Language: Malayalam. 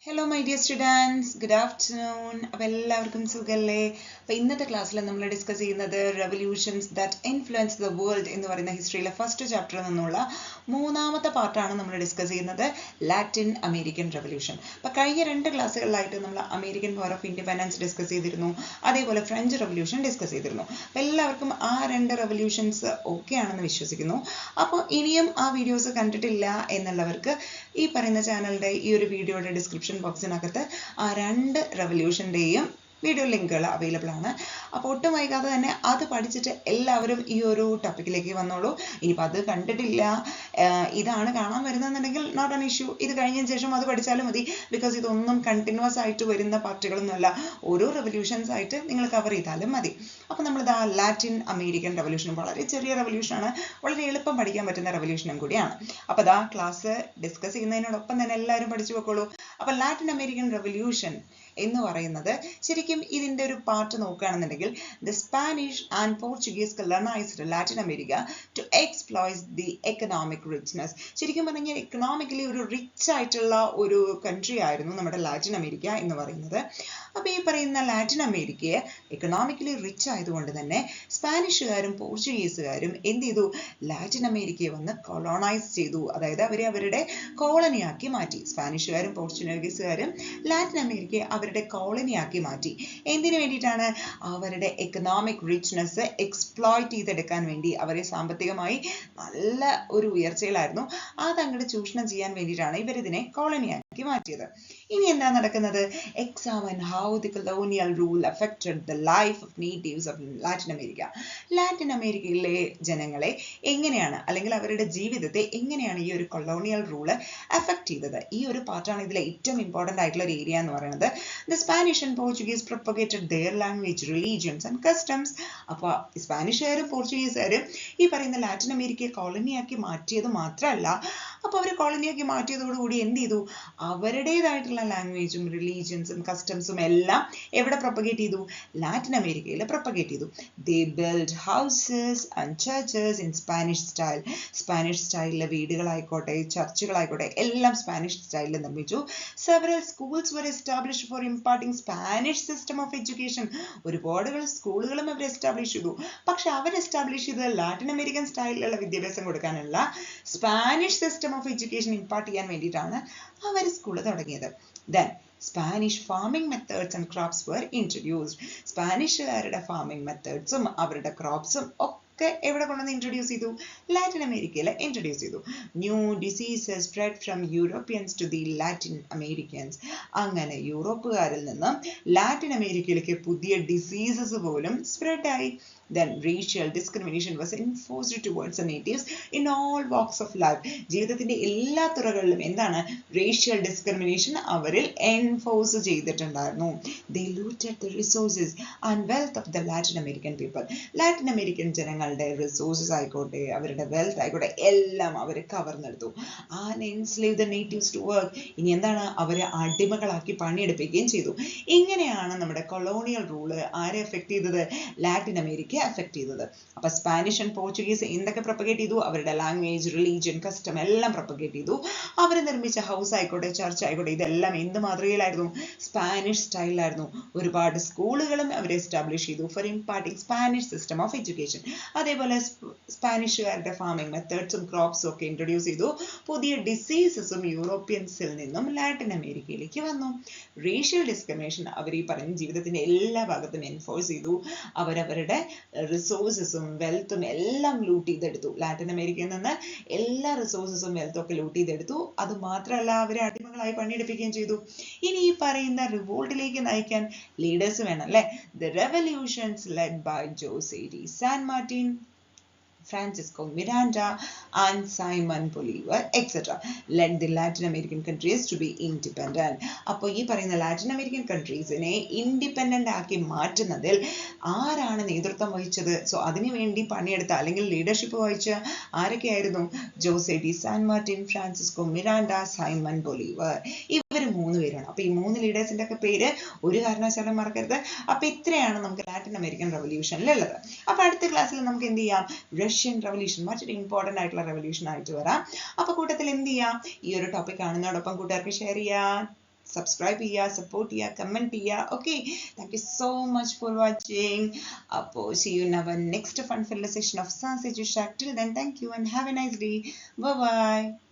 Hello my dear students, good afternoon. അപ്പോൾ എല്ലാവർക്കും സുഖല്ലേ? അപ്പോൾ ഇന്നത്തെ ക്ലാസ്സിൽ നമ്മൾ ഡിസ്കസ് ചെയ്യുന്നത് revolutions that influence the world എന്ന് പറയുന്ന ഹിസ്റ്ററിയിലെ ഫസ്റ്റ് ചാപ്റ്ററിൽ നിന്നുള്ള മൂന്നാമത്തെ പാർട്ടാണ് നമ്മൾ ഡിസ്കസ് ചെയ്യുന്നത്, ലാറ്റിൻ അമേരിക്കൻ റെവല്യൂഷൻ. അപ്പോൾ കഴിഞ്ഞ രണ്ട് ക്ലാസ്സുകളിലായിട്ട് നമ്മൾ American war of independence discuss ചെയ്തിരുന്നു, അതേപോലെ ഫ്രഞ്ച് റെവല്യൂഷൻ ഡിസ്കസ് ചെയ്തിരുന്നു. അപ്പോൾ എല്ലാവർക്കും ആ രണ്ട് റെവല്യൂഷൻസ് ഓക്കെ ആണെന്ന് വിശ്വസിക്കുന്നു. അപ്പോൾ ഇനിയും ആ വീഡിയോസ് കണ്ടിട്ടില്ല എന്നുള്ളവർക്ക് ഈ പറയുന്ന ചാനലിൻ്റെ ഈ ഒരു വീഡിയോയുടെ ഡിസ്ക്രിപ്ഷൻ ബോക്സിനകത്ത് ആ രണ്ട് റെവല്യൂഷൻ്റെയും വീഡിയോ ലിങ്കുകൾ അവൈലബിൾ ആണ്. അപ്പോൾ ഒട്ടും വൈകാതെ തന്നെ അത് പഠിച്ചിട്ട് എല്ലാവരും ഈ ഒരു ടോപ്പിക്കിലേക്ക് വന്നോളൂ. ഇനിയിപ്പോൾ അത് കണ്ടിട്ടില്ല, ഇതാണ് കാണാൻ വരുന്നതെന്നുണ്ടെങ്കിൽ നോട്ട് ആൻ ഇഷ്യൂ, ഇത് കഴിഞ്ഞതിന് ശേഷം അത് പഠിച്ചാലും മതി. ബിക്കോസ് ഇതൊന്നും കണ്ടിന്യൂസ് ആയിട്ട് വരുന്ന പാർട്ടുകളൊന്നുമല്ല, ഓരോ റെവല്യൂഷൻസ് ആയിട്ട് നിങ്ങൾ കവർ ചെയ്താലും മതി. അപ്പോൾ നമ്മളിത് ആ ലാറ്റിൻ അമേരിക്കൻ റെവല്യൂഷൻ വളരെ ചെറിയ റെവല്യൂഷനാണ്, വളരെ എളുപ്പം പഠിക്കാൻ പറ്റുന്ന റെവല്യൂഷനും കൂടിയാണ്. അപ്പോൾ അതാ ക്ലാസ് ഡിസ്കസ് ചെയ്യുന്നതിനോടൊപ്പം തന്നെ എല്ലാവരും പഠിച്ചു വെക്കോളൂ. അപ്പോൾ ലാറ്റിൻ അമേരിക്കൻ റെവല്യൂഷൻ എന്ന് പറയുന്നത് ശരിക്കും ഇതിൻ്റെ ഒരു പാർട്ട് നോക്കുകയാണെന്നുണ്ടെങ്കിൽ the Spanish and Portuguese colonized Latin America to exploit the economic richness. ശരിക്കും പറഞ്ഞാൽ എക്കണോമിക്കലി ഒരു റിച്ച് ആയിട്ടുള്ള ഒരു കൺട്രി ആയിരുന്നു നമ്മുടെ ലാറ്റിൻ അമേരിക്ക എന്ന് പറയുന്നത്. അപ്പോൾ ഈ പറയുന്ന ലാറ്റിൻ അമേരിക്കയെ എക്കണോമിക്കലി റിച്ച് ആയതുകൊണ്ട് തന്നെ സ്പാനിഷുകാരും പോർച്ചുഗീസുകാരും എന്ത് ചെയ്തു, ലാറ്റിൻ അമേരിക്കയെ വന്ന് കൊളോണൈസ് ചെയ്തു. അതായത് അവരെ അവരുടെ കോളനിയാക്കി മാറ്റി. സ്പാനിഷുകാരും പോർച്ചുഗീസുകാരും ലാറ്റിൻ അമേരിക്കയെ അവരുടെ കോളനിയാക്കി മാറ്റി. എന്തിനു വേണ്ടിയിട്ടാണ്? അവരുടെ എക്കണോമിക് റിച്ച്നെസ് എക്സ്പ്ലോയിറ്റ് ചെയ്തെടുക്കാൻ വേണ്ടി. അവരെ സാമ്പത്തികമായി നല്ല ഒരു ഉയർച്ചയിലായിരുന്നു, അത് അങ്ങോട്ട് ചൂഷണം ചെയ്യാൻ വേണ്ടിയിട്ടാണ് ഇവരിതിനെ കോളനിയാക്കി മാറ്റിയത്. ഇനി എന്താ നടക്കുന്നത്? Examine how the colonial rule affected the life of natives of Latin America. Latin അമേരിക്കയിലെ ജനങ്ങളെ എങ്ങനെയാണ്, അല്ലെങ്കിൽ അവരുടെ ജീവിതത്തെ എങ്ങനെയാണ് ഈ ഒരു കൊളോണിയൽ റൂള് അഫക്റ്റ് ചെയ്തത്? ഈ ഒരു പാർട്ടാണ് ഇതിലെ ഏറ്റവും ഇമ്പോർട്ടൻ്റ് ആയിട്ടുള്ള ഒരു ഏരിയ എന്ന് പറയുന്നത്. The Spanish and Portuguese propagated their language, religions and customs. അപ്പോൾ സ്പാനിഷുകാരും പോർച്ചുഗീസുകാരും ഈ പറയുന്ന ലാറ്റിൻ അമേരിക്കയെ കോളനിയാക്കി മാറ്റിയത് മാത്രമല്ല, അപ്പോൾ അവർ കോളനിയാക്കി മാറ്റിയതോടുകൂടി എന്ത് ചെയ്തു, അവരുടേതായിട്ടുള്ള ലാംഗ്വേജും റിലീജിയൻസും കസ്റ്റംസും എല്ലാം എവിടെ പ്രൊപ്പഗേറ്റ് ചെയ്തു? ലാറ്റിൻ അമേരിക്കയിൽ പ്രൊപ്പഗേറ്റ് ചെയ്തു. They built houses and churches in Spanish style. Spanish സ്റ്റൈലിലെ വീടുകളായിക്കോട്ടെ ചർച്ചുകളായിക്കോട്ടെ എല്ലാം സ്പാനിഷ് സ്റ്റൈലിൽ നിർമ്മിച്ചു. Several schools were established for imparting Spanish system of education. ഒരുപാട് സ്കൂളുകളും അവർ എസ്റ്റാബ്ലിഷ് ചെയ്തു. പക്ഷെ അവർ എസ്റ്റാബ്ലിഷ് ചെയ്തത് ലാറ്റിൻ അമേരിക്കൻ സ്റ്റൈലിലുള്ള വിദ്യാഭ്യാസം കൊടുക്കാനുള്ള Spanish system of education impart ചെയ്യാൻ വേണ്ടിയിട്ടാണ് അവർ സ്കൂൾ തുടങ്ങിയത്. Then Spanish farming methods and crops were introduced. സ്പാനിഷുകാരുടെ ഫാമിംഗ് മെത്തേഡ്സും അവരുടെ ക്രോപ്സും ഒക്കെ എവിടെ കൊണ്ടുവന്ന് ഇൻട്രൊഡ്യൂസ് ചെയ്തു? ലാറ്റിൻ അമേരിക്കയിൽ ഇൻട്രൊഡ്യൂസ് ചെയ്തു. New diseases spread from Europeans to the Latin Americans. അങ്ങനെ യൂറോപ്പുകാരിൽ നിന്ന് ലാറ്റിൻ അമേരിക്കയിലേക്ക് പുതിയ ഡിസീസസ് പോലും സ്പ്രെഡായി. Then racial discrimination was enforced towards the natives in all walks of life. ജീവിതത്തിന്റെ എല്ലാ തുറകളിലും എന്താണ്? റേഷ്യൽ ഡിസ്ക്രിമിനേഷൻ അവരിൽ എൻഫോഴ്സ് ചെയ്തിട്ടുണ്ടായിരുന്നു. They looted the resources and wealth of the Latin American people. Latin American ജനങ്ങളുടെ റിസോഴ്സസ് ആയിക്കോട്ടെ അവരുടെ വെൽത്ത് ആയിക്കോട്ടെ എല്ലാം അവർ കവർന്നെടുത്തു. And enslaved the natives to work. ഇനി എന്താണ്? അവരെ അടിമകളാക്കി പണിയെടുപ്പിക്കുകയും ചെയ്തു. ഇങ്ങനെയാണ് നമ്മുടെ കൊളോണിയൽ റൂള് ആരെ എഫക്ട് ചെയ്തത്? ലാറ്റിൻ അമേരിക്ക അഫക്ട് ചെയ്തത്. അപ്പൊ സ്പാനിഷ് ആൻഡ് പോർച്ചുഗീസ് എന്തൊക്കെ പ്രൊപ്പഗേറ്റ് ചെയ്തു? അവരുടെ ലാംഗ്വേജ് റിലീജിയൻ കസ്റ്റം എല്ലാം പ്രൊപ്പഗേറ്റ് ചെയ്തു. അവർ നിർമ്മിച്ച ഹൗസ് ആയിക്കോട്ടെ ചർച്ച് ആയിക്കോട്ടെ ഇതെല്ലാം എന്ത് മാതൃകയിലായിരുന്നു? സ്പാനിഷ് സ്റ്റൈലിലായിരുന്നു. ഒരുപാട് സ്കൂളുകളും അവർ എസ്റ്റാബ്ലിഷ് ചെയ്തു for imparting Spanish system of education. അതേപോലെ സ്പാനിഷുകാരുടെ ഫാമിംഗ് മെത്തേഡ്സും ക്രോപ്സും ഒക്കെ ഇൻട്രൊഡ്യൂസ് ചെയ്തു. പുതിയ ഡിസീസസും യൂറോപ്യൻസിൽ നിന്നും ലാറ്റിൻ അമേരിക്കയിലേക്ക് വന്നു. റേഷ്യൽ ഡിസ്ക്രിമിനേഷൻ അവർ ഈ പറഞ്ഞ ജീവിതത്തിന്റെ എല്ലാ ഭാഗത്തും എൻഫോഴ്സ് ചെയ്തു. അവരവരുടെ റിസോഴ്സസും വെൽത്തും എല്ലാം ലൂട്ട് ചെയ്തെടുത്തു. ലാറ്റിൻ അമേരിക്കയിൽ നിന്ന് എല്ലാ റിസോഴ്സസും വെൽത്തും ഒക്കെ ലൂട്ട് ചെയ്തെടുത്തു. അത് മാത്രമല്ല അവരെ അടിമകളായി പണിയെടുപ്പിക്കുകയും ചെയ്തു. ഇനി ഈ പറയുന്ന റിവോൾട്ടിലേക്ക് നയിക്കാൻ ലീഡേഴ്സ് വേണം അല്ലെ? The revolutions led by Jose de San Martin, Francisco Miranda and Simon Bolivar etc. led the Latin American countries to be independent. അപ്പോൾ ഈ പറയുന്ന ലാറ്റിൻ അമേരിക്കൻ കൺട്രീസിനെ ഇൻഡിപെൻഡന്റ് ആക്കി മാറ്റുന്നതിൽ ആരാണ് നേതൃത്വം വഹിച്ചത്? സോ അതിനു വേണ്ടി പണിയെടുത്ത അല്ലെങ്കിൽ ലീഡർഷിപ്പ് വഹിച്ച ആരൊക്കെയായിരുന്നു? Jose de San Martin, Francisco Miranda, Simon Bolivar. ഇവർ മൂന്ന് പേരാണ്. അപ്പൊ ഈ മൂന്ന് ലീഡേഴ്സിന്റെ ഒക്കെ പേര് ഒരു കാരണവശാലും മറക്കരുത്. അപ്പൊ ഇത്രയാണ് നമുക്ക് ലാറ്റിൻ അമേരിക്കൻ റെവല്യൂഷനിൽ ഉള്ളത്. അപ്പൊ അടുത്ത ക്ലാസ്സിൽ നമുക്ക് എന്ത് ചെയ്യാം? റഷ്യൻ റെവല്യൂഷൻ മറ്റൊരു ഇമ്പോർട്ടൻ്റ് ആയിട്ടുള്ള റെവല്യൂഷൻ ആയിട്ട് വരാം. അപ്പൊ കൂട്ടത്തിൽ എന്ത് ചെയ്യാം? ഈ ഒരു ടോപ്പിക് കാണുന്നതോടൊപ്പം കൂട്ടുകാർക്ക് ഷെയർ ചെയ്യാം. സബ്സ്ക്രൈബ് ചെയ്യുക, സപ്പോർട്ട് ചെയ്യുക, കമൻറ്റ് ചെയ്യുക. Okay, thank you so much for watching. അപ്പോൾ see you in our next fun filled session of Sans Edu Shack. Till then, thank you and have a nice day. Bye bye.